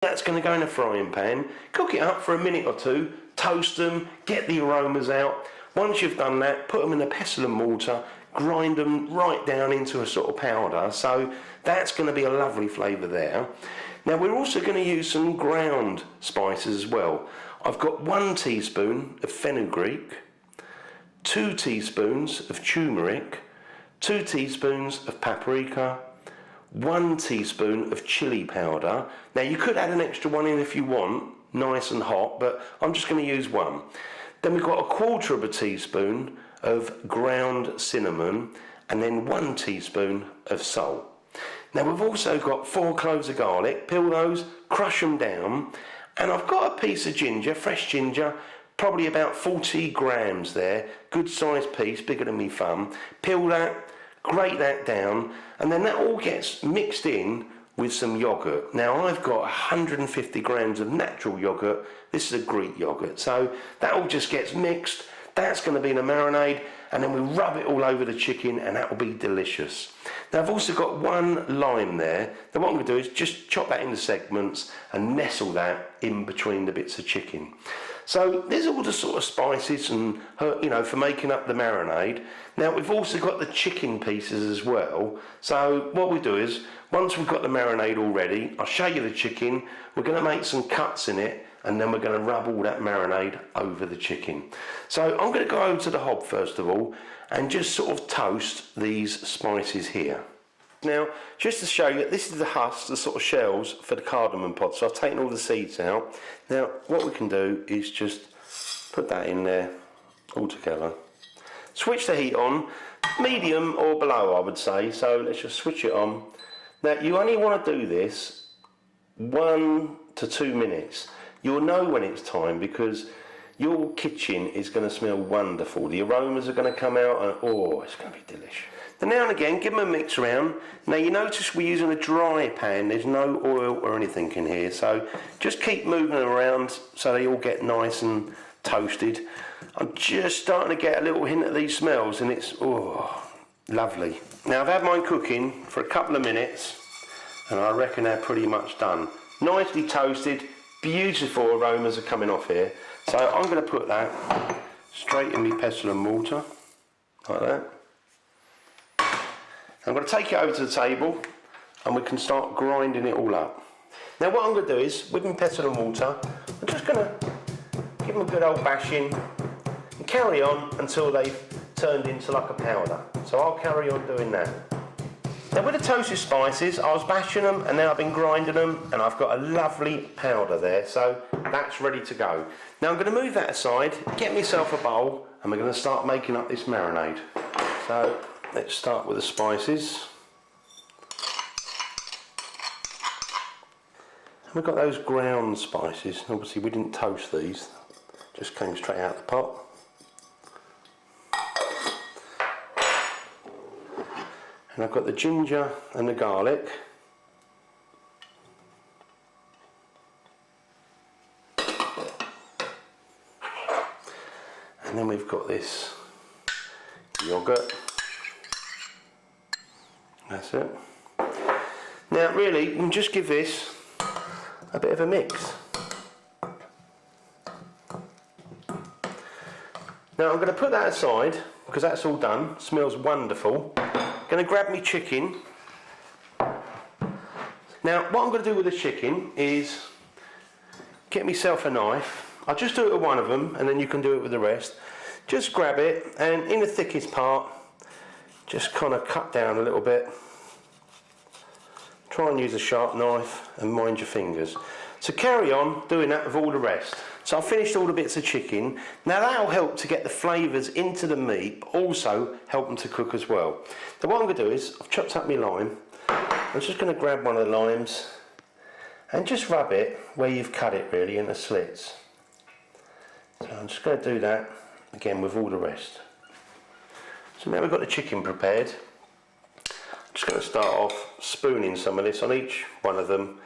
That's going to go in a frying pan, cook it up for a minute or two, toast them, get the aromas out. Once you've done that, put them in a pestle and mortar, grind them right down into a sort of powder. So that's going to be a lovely flavour there. Now we're also going to use some ground spices as well. I've got 1 teaspoon of fenugreek, 2 teaspoons of turmeric, 2 teaspoons of paprika, 1 teaspoon of chili powder. Now you could add an extra one in if you want, nice and hot, but I'm just going to use 1. Then we've got 1/4 teaspoon of ground cinnamon, and then 1 teaspoon of salt. Now we've also got 4 cloves of garlic, peel those, crush them down, and I've got a piece of ginger, fresh ginger, probably about 40 grams there, good sized piece, bigger than my thumb. Peel that, grate that down, and then that all gets mixed in with some yogurt. Now I've got 150 grams of natural yogurt. This is a Greek yogurt, so that all just gets mixed. That's going to be in a marinade, and then we rub it all over the chicken, and that will be delicious. Now I've also got 1 lime there. Now what I'm going to do is just chop that into segments and nestle that in between the bits of chicken. So there's all the sort of spices and, for making up the marinade. Now we've also got the chicken pieces as well. So what we do is, once we've got the marinade all ready, I'll show you the chicken. We're going to make some cuts in it, and then we're going to rub all that marinade over the chicken. So I'm going to go over to the hob first of all and just sort of toast these spices here. Now, just to show you, this is the husk, the sort of shells for the cardamom pod. So I've taken all the seeds out. Now, what we can do is just put that in there all together. Switch the heat on, medium or below, I would say. So let's just switch it on. Now, you only want to do this 1 to 2 minutes. You'll know when it's time because your kitchen is going to smell wonderful. The aromas are going to come out and oh, it's going to be delicious. Then now and again, give them a mix around. Now you notice we're using a dry pan. There's no oil or anything in here. So just keep moving them around so they all get nice and toasted. I'm just starting to get a little hint of these smells and it's, oh, lovely. Now I've had mine cooking for a couple of minutes and I reckon they're pretty much done. Nicely toasted, beautiful aromas are coming off here. So I'm going to put that straight in my pestle and mortar, like that. I'm going to take it over to the table and we can start grinding it all up. Now what I'm going to do is, with my pestle and mortar, I'm just going to give them a good old bashing and carry on until they've turned into like a powder. So I'll carry on doing that. Now with the toasted spices, I was bashing them and now I've been grinding them and I've got a lovely powder there, so that's ready to go. Now I'm going to move that aside, get myself a bowl, and we're going to start making up this marinade. So let's start with the spices. And we've got those ground spices. Obviously we didn't toast these, just came straight out of the pot. And I've got the ginger and the garlic. And then we've got this yogurt. That's it. Now really, you can just give this a bit of a mix. Now I'm going to put that aside because that's all done. Smells wonderful. Going to grab me chicken. Now what I'm going to do with the chicken is get myself a knife. I'll just do it with one of them and then you can do it with the rest. Just grab it and in the thickest part just kind of cut down a little bit. Try and use a sharp knife and mind your fingers. So carry on doing that with all the rest. So I've finished all the bits of chicken. Now that'll help to get the flavours into the meat, but also help them to cook as well. Now what I'm going to do is, I've chopped up my lime. I'm just going to grab one of the limes and just rub it where you've cut it really in the slits. So I'm just going to do that again with all the rest. So now we've got the chicken prepared. I'm just going to start off spooning some of this on each one of them.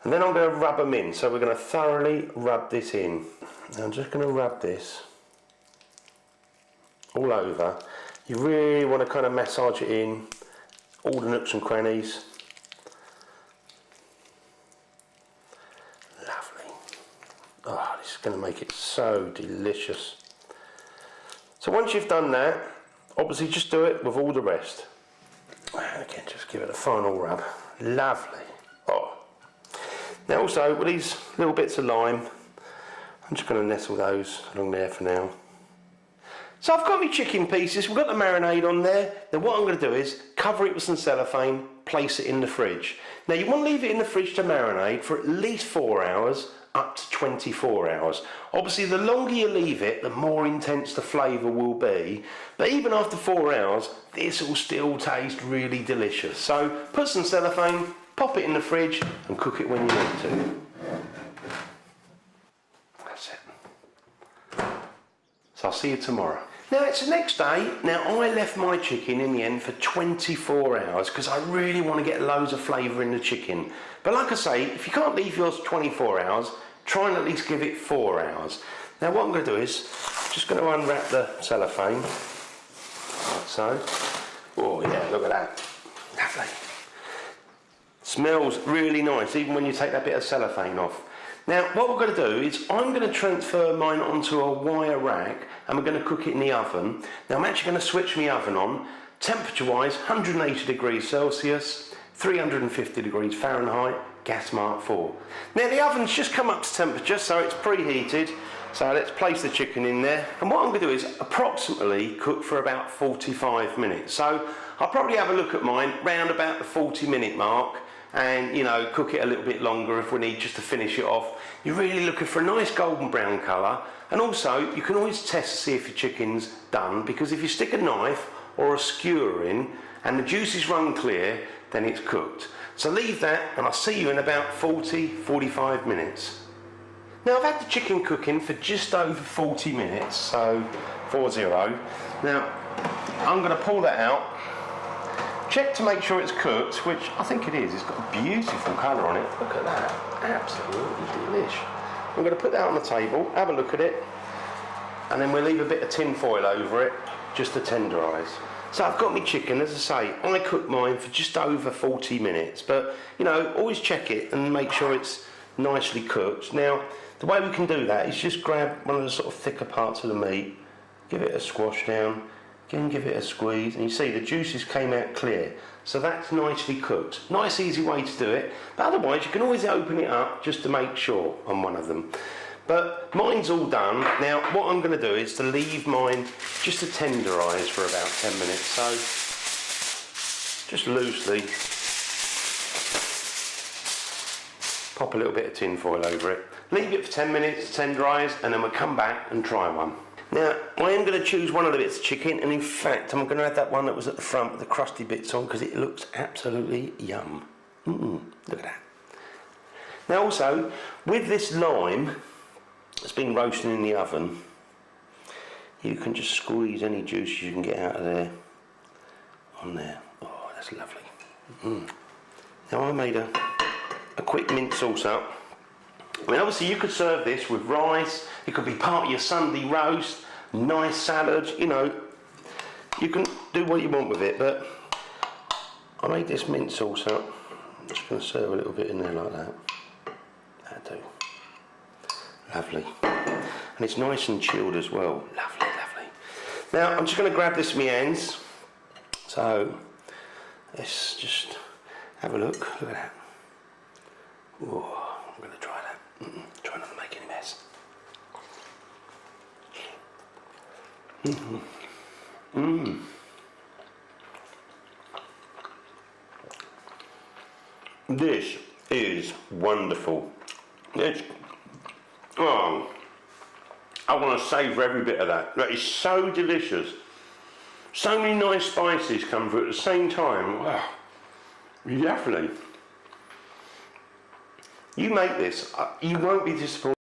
And then I'm going to rub them in, so we're going to thoroughly rub this in. Now I'm just going to rub this all over. You really want to kind of massage it in, all the nooks and crannies. it's going to make it so delicious. So once you've done that, obviously just do it with all the rest. Again, just give it a final rub. Lovely. Oh. Now also, with these little bits of lime, I'm just going to nestle those along there for now. So I've got my chicken pieces, we've got the marinade on there. Now what I'm going to do is cover it with some cellophane, place it in the fridge. Now you want to leave it in the fridge to marinate for at least 4 hours, up to 24 hours. Obviously the longer you leave it, the more intense the flavour will be. But even after 4 hours, this will still taste really delicious. So put some cellophane, pop it in the fridge and cook it when you need to. That's it. So I'll see you tomorrow. Now it's the next day. Now I left my chicken in the end for 24 hours because I really want to get loads of flavour in the chicken. But like I say, if you can't leave yours 24 hours, try and at least give it 4 hours. Now what I'm going to do is, just going to unwrap the cellophane, like so. Oh yeah, look at that. Lovely. Smells really nice, even when you take that bit of cellophane off. Now what we're going to do is I'm going to transfer mine onto a wire rack and we're going to cook it in the oven. Now I'm actually going to switch my oven on, temperature wise 180 degrees Celsius, 350 degrees Fahrenheit, gas mark 4. Now the oven's just come up to temperature, so it's preheated. So let's place the chicken in there. And what I'm going to do is approximately cook for about 45 minutes. So I'll probably have a look at mine round about the 40-minute mark. And, you know, cook it a little bit longer if we need, just to finish it off. You're really looking for a nice golden brown colour. And also, you can always test to see if your chicken's done, because if you stick a knife or a skewer in and the juices run clear, then it's cooked. So leave that and I'll see you in about 40-45 minutes. Now I've had the chicken cooking for just over 40 minutes, so 40. Now I'm going to pull that out. Check to make sure it's cooked, which I think it is. It's got a beautiful colour on it. Look at that. Absolutely delish. I'm going to put that on the table, have a look at it, and then we'll leave a bit of tin foil over it just to tenderise. So I've got my chicken, as I say, I cooked mine for just over 40 minutes, but you know, always check it and make sure it's nicely cooked. Now, the way we can do that is just grab one of the sort of thicker parts of the meat, give it a squash down, again give it a squeeze, and you see the juices came out clear. So that's nicely cooked. Nice easy way to do it, but otherwise you can always open it up just to make sure on one of them. But mine's all done. Now what I'm going to do is to leave mine just to tenderise for about 10 minutes. So just loosely pop a little bit of tin foil over it. Leave it for 10 minutes to tenderise and then we'll come back and try one. Now I am going to choose one of the bits of chicken, and in fact I'm going to add that one that was at the front with the crusty bits on because it looks absolutely yum. Look at that. Now also with this lime that's been roasting in the oven, you can just squeeze any juice you can get out of there on there. Oh, that's lovely. Now I made a quick mint sauce up. I mean, obviously you could serve this with rice, it could be part of your Sunday roast, nice salad, you know, you can do what you want with it, but I made this mint sauce up. I'm just going to serve a little bit in there like that. That'll do. Lovely. And it's nice and chilled as well. Lovely, lovely. Now I'm just going to grab this in my hands. So let's just have a look. Look at that. Oh, I'm going to try that. Try not to make any mess. This is wonderful. It's, oh, I want to savour every bit of that. That is so delicious. So many nice spices come through at the same time. Wow, lovely. You make this, you won't be disappointed.